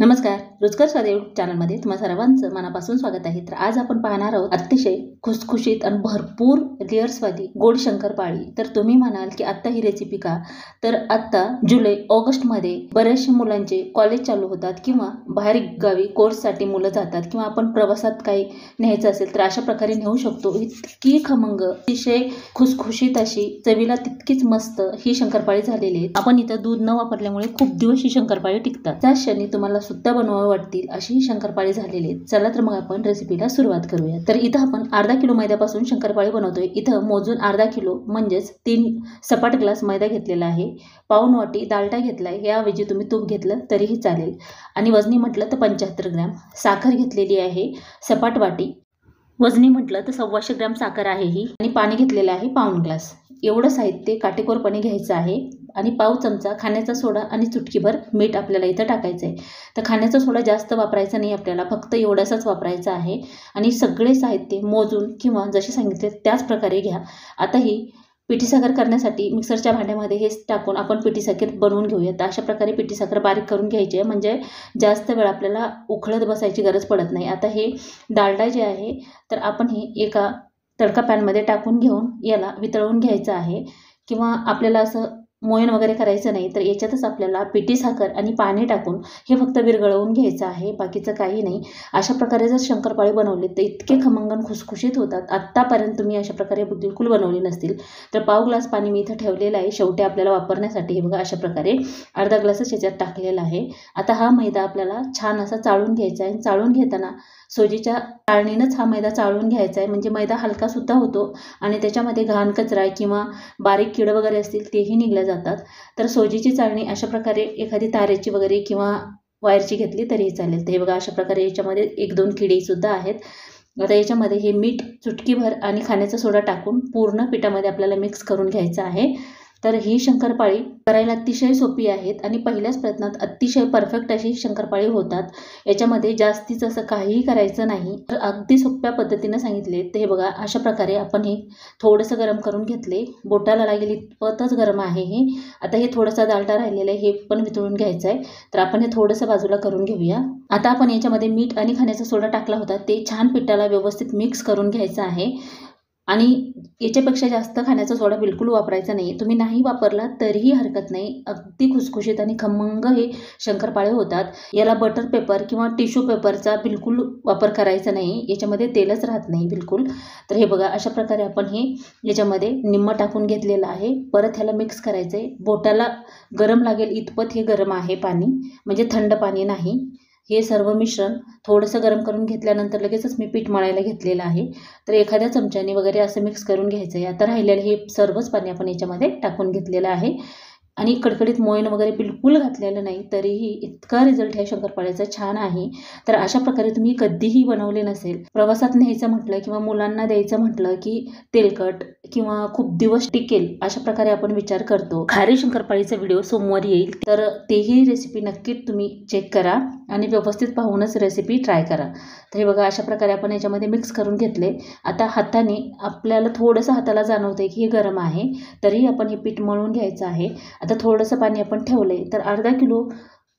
नमस्कार, रुचकर स्वाद यूट्यूब चॅनलमध्ये तुम्हा सर्वांचं मनापासून स्वागत आहे। तर आज आपण पाहणार आहोत अतिशय खुसखुशीत आणि भरपूर लेअरवाली गोड शंकरपाळी। तर तुम्ही म्हणाल की आता ही रेसिपी का? तर आता जुलै ऑगस्ट मध्ये बरेचशे मुलांचे कॉलेज चालू होतात किंवा बाहेर गावी कोर्ससाठी मुलं जातात किंवा आपण प्रवासात काही न्यायचं असेल तर अशा प्रकारे नेऊ शकतो। इतकी खमंग, अतिशय खुसखुशीत अशी, चवीला तितकीच मस्त ही शंकरपाळी झालेली आहे। आपण इथं दूध न वापरल्यामुळे खूप दिवस ही शंकरपाळी टिकतात। त्या क्षणी तुम्हाला सुद्धा बनवावं वाटतील अशी शंकरपाळी झालेली आहे। चला तर मग आपण रेसिपीला सुरुवात करूया। तर इथं आपण अर्धा किलो मैद्यापासून शंकरपाळी बनवतोय। इथं मोजून अर्धा किलो म्हणजेच 3 सपाट ग्लास मैदा घेतलेला आहे। पाऊण वाटी डालडा घेतलाय, याऐवजी तुम्ही तूप घेतलं तरीही चालेल। आणि वजनी म्हटलं तर 75 ग्रॅम साखर घेतलेली आहे सपाट वाटी। वजनी म्हटलं तर 125 ग्रॅम साखर आहे ही, आणि पाणी घेतलेलं आहे पाऊण ग्लास। एवढं साहित्य काटेकोरपणे घ्यायचं आहे। आणि पाव चमचा खाण्याचा सोडा आणि चुटकीभर मीठ आपल्याला इथं टाकायचं आहे। तर खाण्याचा सोडा जास्त वापरायचा नाही आपल्याला, फक्त एवढासाच वापरायचा आहे। आणि सगळे साहित्य मोजून किंवा जसे सांगितले त्याच प्रकारे घ्या। आता ही पिठी साखर करण्यासाठी मिक्सरच्या भांड्यामध्ये हेच टाकून आपण पिठी साखर बनवून घेऊया। तर अशा प्रकारे पिठी साखर बारीक करून घ्यायची आहे, म्हणजे जास्त वेळ आपल्याला उखळत बसायची गरज पडत नाही। आता हे डालडा जे आहे तर आपण हे एका तडका पॅनमध्ये टाकून घेऊन याला वितळवून घ्यायचं आहे, किंवा आपल्याला असं मोयन वगैरे करायचं नाही। तर याच्यातच आपल्याला पिठी साखर आणि पाणी टाकून हे फक्त विरघळवून घ्यायचं आहे, बाकीचं काही नाही। अशा प्रकारे जर शंकरपाळी बनवली तर इतके खमंगन खुसखुशीत होतात। आत्तापर्यंत तुम्ही अशा प्रकारे बिलकुल बनवली नसतील तर पाव ग्लास पाणी मी इथं ठेवलेलं आहे शेवटी आपल्याला वापरण्यासाठी। हे बघा अशा प्रकारे अर्धा ग्लासच याच्यात टाकलेला आहे। आता हा मैदा आपल्याला छान असा चाळून घ्यायचा आहे। चाळून घेताना सोजीच्या चाळणीनंच हा मैदा चाळून घ्यायचा आहे, म्हणजे मैदा हलका सुद्धा होतो आणि त्याच्यामध्ये घाण कचरा किंवा बारीक कीड वगैरे असतील तेही निघल्या जातात। तर सोजीची चाळणी अशा प्रकारे एखादी तारेची वगैरे किंवा वायरची घेतली तरीही चालेल। तर हे बघा अशा प्रकारे याच्यामध्ये 1-2 किडे सुद्धा आहेत। आता याच्यामध्ये हे मीठ चुटकीभर आणि खाण्याचा सोडा टाकून पूर्ण पिठामध्ये आपल्याला मिक्स करून घ्यायचं आहे। तर ही शंकरपाळी करायला अतिशय सोपी आहेत आणि पहिल्याच प्रयत्नात अतिशय परफेक्ट अशी शंकरपाळी होतात। याच्यामध्ये जास्तीच असं काहीही करायचं नाही, तर अगदी सोप्या पद्धतीने सांगितले। तर हे बघा अशा प्रकारे आपण हे थोडंसं गरम करून घेतले, बोटाला लागेल इतपतच गरम आहे हे। आता हे थोडंसं डालडा राहिलेलं आहे, हे पण वितळून घ्यायचं आहे। तर आपण हे थोडंसं बाजूला करून घेऊया। आता आपण याच्यामध्ये मीठ आणि खाण्याचा सोडा टाकला होता, ते छान पिठाला व्यवस्थित मिक्स करून घ्यायचं आहे। आणि याच्यापेक्षा जास्त खाण्याचा सोडा बिलकुल वापरायचा नाही। तुम्ही नाही वापरला तरीही हरकत नाही, अगदी खुसखुशीत आणि खमंग हे शंकरपाळे होतात। याला बटर पेपर किंवा टिश्यू पेपरचा बिलकुल वापर करायचा नाही, याच्यामध्ये तेलच राहत नाही बिलकुल। तर हे बघा अशा प्रकारे आपण हे याच्यामध्ये निम्म टाकून घेतलेलं आहे। परत ह्याला मिक्स करायचं आहे। बोटाला गरम लागेल इतपत हे गरम आहे पाणी, म्हणजे थंड पाणी नाही। हे सर्व मिश्रण थोडंसं गरम करून घेतल्यानंतर लगेचच मी पीठ मळायला घेतलेलं आहे। तर एखाद्या चमच्याने वगैरे असं मिक्स करून घ्यायचं आहे। आता राहिलेलं हे सर्वच पाणी आपण याच्यामध्ये टाकून घेतलेलं आहे आणि कडकडीत मोयन वगैरे बिलकुल घातलेलं नाही, तरीही इतका रिझल्ट ह्या शंकरपाळ्याचा छान आहे। तर अशा प्रकारे तुम्ही कधीही बनवले नसेल, प्रवासात न्यायचं म्हटलं किंवा मुलांना द्यायचं म्हटलं की तेलकट किंवा खूप दिवस टिकेल अशा प्रकारे आपण विचार करतो। खारी शंकरपाळीचा व्हिडिओ सोमवारी येईल, तर तेही रेसिपी नक्कीच तुम्ही चेक करा आणि व्यवस्थित पाहूनच रेसिपी ट्राय करा। तर हे बघा अशा प्रकारे आपण याच्यामध्ये मिक्स करून घेतले। आता हाताने आपल्याला थोडंसं हाताला जाणवतंय की हे गरम आहे, तरी आपण हे पीठ मळून घ्यायचं आहे। आता थोडंसं पाणी आपण ठेवलंय, तर अर्धा किलो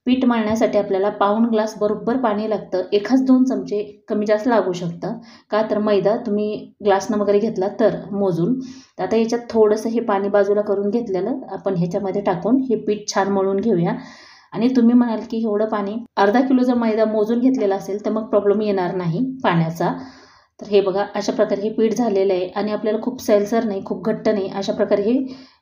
पीठ मळण्यासाठी आपल्याला पाऊण ग्लास बरोबर पाणी लागतं। 1-2 चमचे कमी जास्त लागू शकतं, का तर मैदा तुम्ही ग्लासनं वगैरे घेतला तर मोजून। आता याच्यात थोडंसं हे पाणी बाजूला करून घेतलेलं आपण ह्याच्यामध्ये टाकून हे पीठ छान मळून घेऊया। आणि तुम्ही म्हणाल की एवढं पाणी, अर्धा किलो जर मैदा मोजून घेतलेला असेल तर मग प्रॉब्लेम येणार नाही पाण्याचा। तर हे बघा अशा प्रकारे हे पीठ झालेलं आहे आणि आपल्याला खूप सैलसर नाही, खूप घट्ट नाही, अशा प्रकारे हे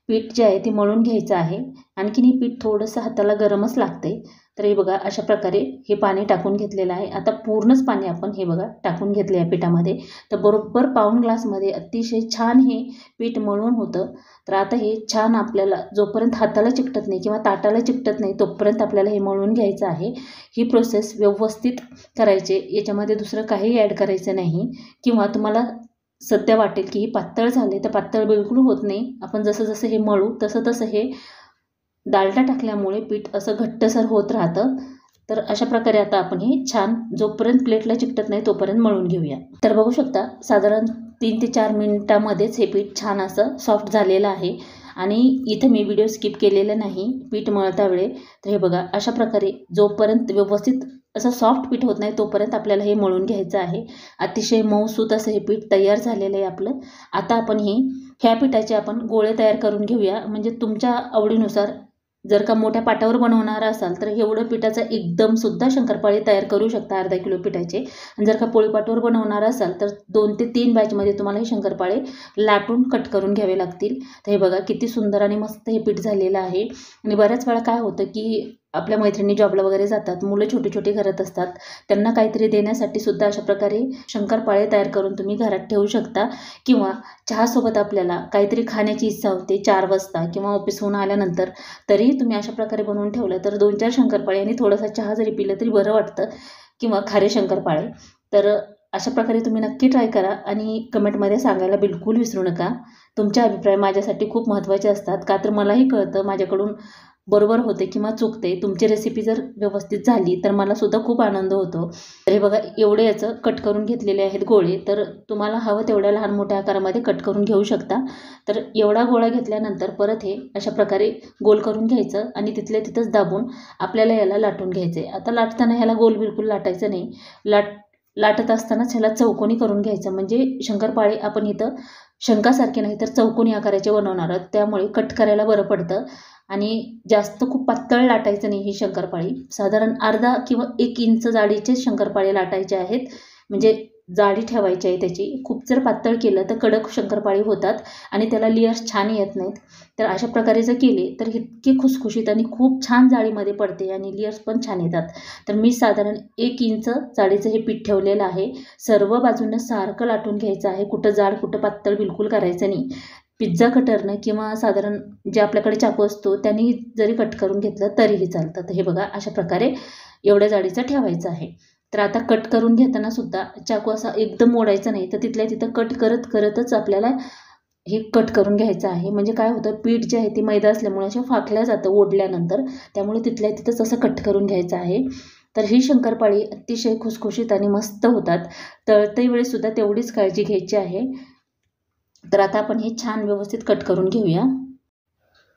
पीठ जे आहे ते मळून घ्यायचं आहे। आणखीन हे पीठ थोडंसं हाताला गरमच लागते। तर हे बघा अशा प्रकारे हे पाणी टाकून घेतलेलं आहे। आता पूर्णच पाणी आपण हे बघा टाकून घेतलं या पिठामध्ये। तर बरोबर पाऊण ग्लासमध्ये अतिशय छान हे पीठ मळून होतं। तर आता हे छान आपल्याला जोपर्यंत हाताला चिकटत नाही किंवा ताटाला चिकटत नाही तोपर्यंत आपल्याला हे मळून घ्यायचं आहे। ही प्रोसेस व्यवस्थित करायची, याच्यामध्ये दुसरं काही ॲड करायचं नाही। किंवा तुम्हाला सध्या वाटेल की हे पातळ झाले, तर पातळ बिलकुल होत नाही। आपण जसं जसं हे मळू तसं तसं हे डालडा टाकल्यामुळे पीठ असं घट्टसर होत राहतं। तर अशा प्रकारे आता आपण हे छान जोपर्यंत प्लेटला चिकटत नाही तोपर्यंत मळून घेऊया। तर बघू शकता साधारण 3 ते 4 मिनिटांमध्येच हे पीठ छान असं सॉफ्ट झालेलं आहे आणि इथं मी व्हिडिओ स्किप केलेला नाही पीठ मळता वेळे. तर हे बघा अशा प्रकारे जोपर्यंत व्यवस्थित असं सॉफ्ट पीठ होत नाही तोपर्यंत आपल्याला हे मळून घ्यायचं आहे. अतिशय मऊसूत असं हे पीठ तयार झालेलं आहे आपलं. आता आपण ह्या पिठाचे आपण गोळे तयार करून घेऊया. म्हणजे तुमच्या आवडीनुसार जर का मोठ्या पाटावर बनवणार असाल तर एवढं पिठाचं एकदम सुद्धा शंकरपाळी तयार करू शकता अर्धा किलो पिठाचे. आणि जर का पोळीपाटावर बनवणार असाल तर 2 ते 3 बॅचमध्ये तुम्हाला हे शंकरपाळे लाटून कट करून घ्यावे लागतील. तर हे बघा किती सुंदर आणि मस्त हे पीठ झालेलं आहे. आणि बऱ्याच वेळा काय होतं की आपल्या मैत्रिणी जॉबला वगैरे जातात, मुलं छोटी छोटी घरात असतात, त्यांना काहीतरी देण्यासाठी सुद्धा अशा प्रकारे शंकरपाळे तयार करून तुम्ही घरात ठेवू शकता. किंवा चहासोबत आपल्याला काहीतरी खाण्याची इच्छा होते 4 वाजता किंवा ऑफिसहून आल्यानंतर, तरीही तुम्ही अशा प्रकारे बनवून ठेवलं तर 2-4 शंकरपाळे आणि थोडासा चहा जरी पिलं तरी बरं वाटतं. किंवा खारे शंकरपाळे. तर अशा प्रकारे तुम्ही नक्की ट्राय करा आणि कमेंटमध्ये सांगायला बिलकुल विसरू नका. तुमचे अभिप्राय माझ्यासाठी खूप महत्त्वाचे असतात, का तर मलाही कळतं माझ्याकडून बरोबर होते किंवा चुकते. तुमची रेसिपी जर व्यवस्थित झाली तर मला सुद्धा खूप आनंद होतो. तर हे बघा एवढे याचं कट करून घेतलेले आहेत गोळे. तर तुम्हाला हवं तेवढ्या लहान मोठ्या आकारामध्ये कट करून घेऊ शकता. तर एवढा गोळा घेतल्यानंतर परत हे अशा प्रकारे गोल करून घ्यायचं आणि तिथल्या तिथंच दाबून आपल्याला याला लाटून घ्यायचं आहे. आता लाटताना ह्याला गोल बिलकुल लाटायचं नाही. लाटत असतानाच ह्याला चौकोनी करून घ्यायचं. म्हणजे शंकरपाळे आपण इथं शंखासारखे नाही तर चौकोनी आकाराचे बनवणार आहोत, त्यामुळे कट करायला बरं पडतं. आणि जास्त खूप पातळ लाटायचं नाही ही शंकरपाळी. साधारण अर्धा किंवा 1 इंच जाडीचे शंकरपाळे लाटायचे आहेत. म्हणजे जाडी ठेवायची आहे त्याची. खूप जर पातळ केलं तर कडक शंकरपाळी होतात आणि त्याला लेयर्स छान येत नाहीत. तर अशा प्रकारे जर केले तर इतके खुसखुशीत आणि खूप छान जाळीमध्ये पडते आणि लेयर्स पण छान येतात. तर मी साधारण 1 इंच जाडीचं हे पीठ ठेवलेलं आहे. सर्व बाजूनं सारखं लाटून घ्यायचं आहे. कुठं जाड कुठं पातळ बिलकुल करायचं नाही. पिझ्झा कटरनं किंवा साधारण जे आपल्याकडे चाकू असतो त्यांनी जरी कट करून घेतलं तरीही चालतं. तर हे बघा अशा प्रकारे एवढ्या जाडीचं ठेवायचं आहे. तर आता कट करून घेताना सुद्धा चाकू असा एकदम मोडायचा नाही, तर तिथल्या तिथं कट करतच आपल्याला हे कट करून घ्यायचं आहे. म्हणजे काय होतं पीठ जे आहे ते मैदा असल्यामुळे असं फाकल्या जातं ओढल्यानंतर, त्यामुळे तिथल्या तिथंच असं कट करून घ्यायचं आहे. तर ही शंकरपाळी अतिशय खुसखुशीत आणि मस्त होतात. तळते वेळेसुद्धा तेवढीच काळजी घ्यायची आहे. तर आता आपण हे छान व्यवस्थित कट करून घेऊया.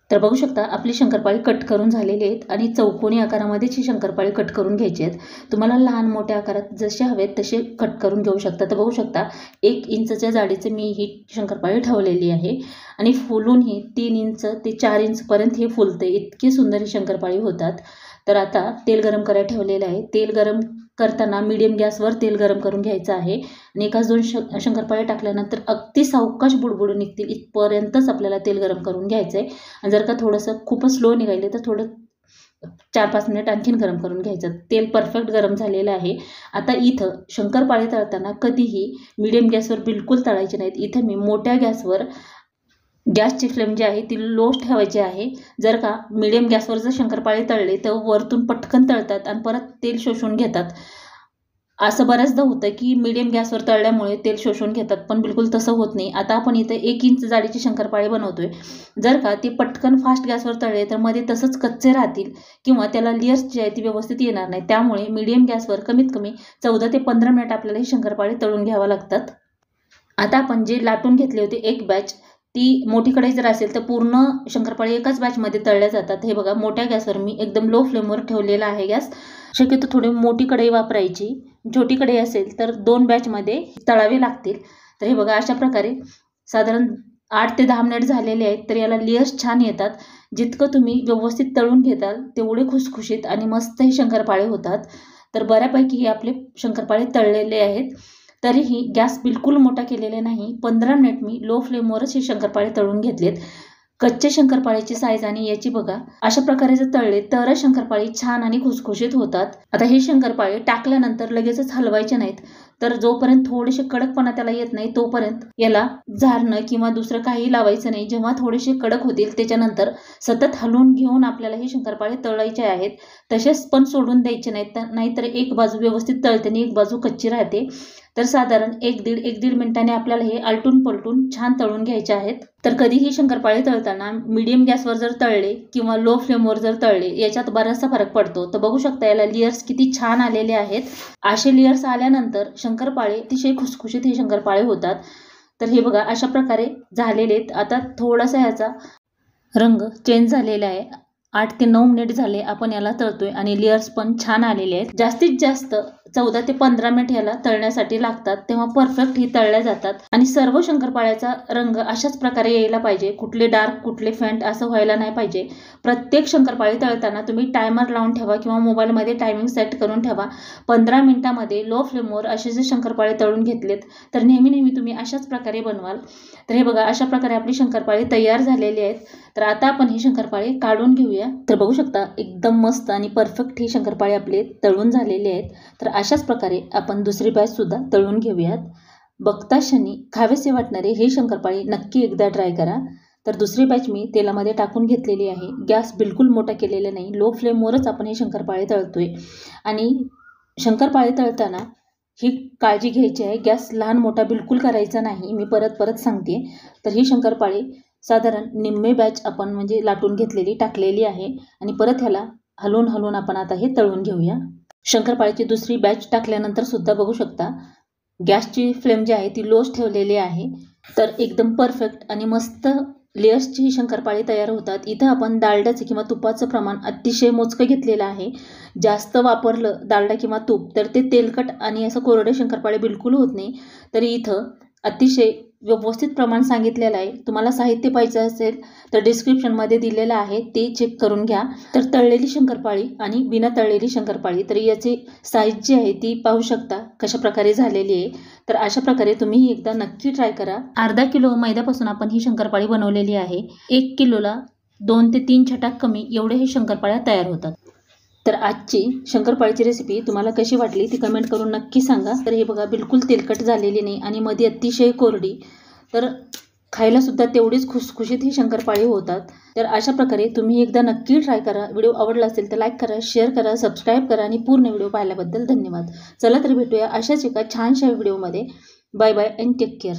तर बघू शकता आपली शंकरपाळी कट करून झालेली आहेत आणि चौकोनी आकारामध्येच ही शंकरपाळी कट करून घ्यायची आहेत. तुम्हाला लहान मोठ्या आकारात जसे हवेत तसे कट करून घेऊ शकता. तर बघू शकता 1 इंचच्या जाडीचे मी ही शंकरपाळी ठेवलेली आहे आणि फुलून ही 3 इंच ते 4 इंचपर्यंत हे फुलते. इतकी सुंदर ही शंकरपाळी होतात. तर आता तेल गरम करायला ठेवलेलं आहे. तेल गरम करताना मीडियम गॅसवर तेल गरम करून घ्यायचं आहे आणि 1-2 शंकरपाळे टाकल्यानंतर अगदी सावकाश बुडबुडून निघतील इथपर्यंतच आपल्याला तेल गरम करून घ्यायचं आहे. आणि जर का थोडंसं खूपच स्लो निघाले तर थोडं 4-5 मिनिट आणखीन गरम करून घ्यायचं. तेल परफेक्ट गरम झालेलं आहे. आता इथं शंकरपाळे तळताना कधीही मीडियम गॅसवर बिलकुल तळायचे नाहीत. इथं मी मोठ्या गॅसवर गॅसची फ्लेम जी आहे ती लो ठेवायची आहे. जर का मीडियम गॅसवर जर शंकरपाळे तळले तर वरतून पटकन तळतात आणि परत तेल शोषून घेतात. असं बऱ्याचदा होतं की मीडियम गॅसवर तळल्यामुळे तेल शोषून घेतात, पण बिलकुल तसं होत नाही. आता आपण इथे 1 इंच जाडीची शंकरपाळे बनवतोय. जर का ते पटकन फास्ट गॅसवर तळले तर मध्ये तसंच कच्चे राहतील किंवा त्याला लेयर्स जी आहे ती व्यवस्थित येणार नाही. त्यामुळे मीडियम गॅसवर कमीत कमी 14 ते 15 मिनिट आपल्याला ही शंकरपाळे तळून घ्यावं लागतात. आता आपण जे लाटून घेतले होते एक बॅच, ती मोठी कढई जर असेल तर पूर्ण शंकरपाळी एकाच बॅचमध्ये तळल्या जातात. हे बघा मोठ्या गॅसवर मी एकदम लो फ्लेमवर ठेवलेला आहे गॅस. शक्यतो थोडी मोठी कढई वापरायची. छोटी कढई असेल तर 2 बॅचमध्ये तळावे लागतील. तर हे बघा अशा प्रकारे साधारण 8 ते 10 मिनिट झालेले आहेत. तर याला लेयर्स छान येतात. जितकं तुम्ही व्यवस्थित तळून घेताल तेवढे खुसखुशीत आणि मस्त हे शंकरपाळे होतात. तर बऱ्यापैकी हे आपले शंकरपाळे तळलेले आहेत. तरीही गॅस बिलकुल मोठा केलेला नाही. 15 मिनिट मी लो फ्लेमवरच हे शंकरपाळे तळून घेतलेत. कच्चे शंकरपाळीची साईज आणि याची बघा अशा प्रकारे जर तळले तरच शंकरपाळी छान आणि खुसखुशीत होतात. आता हे शंकरपाळे टाकल्यानंतर लगेचच हलवायचे नाहीत. तर जोपर्यंत थोडेसे कडकपणा त्याला येत नाही तोपर्यंत याला झारणं किंवा दुसरं काही लावायचं नाही. जेव्हा थोडेसे कडक होतील त्याच्यानंतर सतत हलवून घेऊन आपल्याला हे शंकरपाळे तळायचे आहेत. तसेच पण सोडून द्यायचे नाहीत, नाहीतर एक बाजू व्यवस्थित तळते आणि एक बाजू कच्ची राहते. तर साधारण 1-1.5 मिनिटांनी आपल्याला हे आलटून पलटून छान तळून घ्यायचे आहेत. तर कधीही शंकरपाळे तळताना मीडियम गॅसवर जर तळले किंवा लो फ्लेमवर जर तळले याच्यात बराचसा फरक पडतो. तर बघू शकता याला लेयर्स किती छान आलेले आहेत. असे लेयर्स आल्यानंतर शंकरपाळे अतिशय खुसखुशीत हे शंकरपाळे होतात. तर हे बघा अशा प्रकारे झालेले आहेत. आता थोडासा ह्याचा रंग चेंज झालेला आहे. 8 ते 9 मिनिट झाले आपण याला तळतोय आणि लेयर्स पण छान आलेले आहेत. जास्तीत जास्त 14 ते 15 मिनिट याला तळण्यासाठी लागतात, तेव्हा परफेक्ट ही तळल्या जातात. आणि सर्व शंकरपाळ्याचा रंग अशाच प्रकारे यायला पाहिजे. कुठले डार्क कुठले फेंट असं व्हायला नाही पाहिजे. प्रत्येक शंकरपाळी तळताना तुम्ही टायमर लावून ठेवा किंवा मोबाईलमध्ये टायमिंग सेट करून ठेवा. 15 मिनिटामध्ये लो फ्लेमवर असे जे शंकरपाळे तळून घेतलेत तर नेहमी तुम्ही अशाच प्रकारे बनवाल. तर हे बघा, अशा प्रकारे आपली शंकरपाळी तयार झालेली आहेत. तर आता आपण ही शंकरपाळी काढून घेऊया. तर बघू शकता एकदम मस्त आणि परफेक्ट ही शंकरपाळी आपले तळून झालेली आहेत. तर अशाच प्रकारे आपण दुसरी बॅच सुद्धा तळून घेऊयात. बघता क्षणी खावेसे वाटणारे ही शंकरपाळी नक्की एकदा ट्राय करा. तर दुसरी बॅच मी तेलामध्ये टाकून घेतलेली आहे. गॅस बिलकुल मोठा केलेला नाही, लो फ्लेमवरच आपण हे शंकरपाळी तळतोय. आणि शंकरपाळी तळताना ही काळजी घ्यायची आहे, गॅस लहान मोठा बिलकुल करायचा नाही. मी परत सांगते. तर ही शंकरपाळी साधारण निम्मे बॅच आपण म्हणजे लाटून घेतलेली टाकलेली आहे आणि परत ह्याला हलवून आपण आता हे तळून घेऊया. शंकरपाळीची दुसरी बॅच टाकल्यानंतर सुद्धा बघू शकता गॅसची फ्लेम जी आहे ती लोच ठेवलेली आहे. तर एकदम परफेक्ट आणि मस्त लेयर्सची शंकरपाळी तयार होतात. इथं आपण डालड्याचं किंवा तुपाचं प्रमाण अतिशय मोजकं घेतलेलं आहे. जास्त वापरलं डालडा किंवा तूप तर ते तेलकट आणि असं कोरडे शंकरपाळे बिलकुल होत नाही. तरी इथं अतिशय व्यवस्थित प्रमाण सांगितलेलं आहे. तुम्हाला साहित्य पाहिजे असेल तर डिस्क्रिप्शनमध्ये दिलेलं आहे, ते चेक करून घ्या. तर तळलेली शंकरपाळी आणि बिना तळलेली शंकरपाळी तर याची साईज जी आहे ती पाहू शकता कशा प्रकारे झालेली आहे. तर अशा प्रकारे तुम्ही एकदा नक्की ट्राय करा. अर्धा किलो मैद्यापासून आपण ही शंकरपाळी बनवलेली आहे. 1 किलोला 2 ते 3 छटाक कमी एवढे हे शंकरपाळ्या तयार होतात. तर आजची शंकरपाळीची रेसिपी तुम्हाला कशी वाटली ती कमेंट करून नक्की सांगा. तर हे बघा, बिलकुल तेलकट झालेली नाही आणि मध्ये अतिशय कोरडी, तर खायला सुद्धा तेवढीच खुसखुशीत ही शंकरपाळी होतात. तर अशा प्रकारे तुम्ही एकदा नक्की ट्राय करा. व्हिडिओ आवडला असेल तर लाईक करा, शेअर करा, सबस्क्राईब करा आणि पूर्ण व्हिडिओ पाहिल्याबद्दल धन्यवाद. चला तर भेटूया अशाच एका छानशा व्हिडिओमध्ये. Bye bye and take care.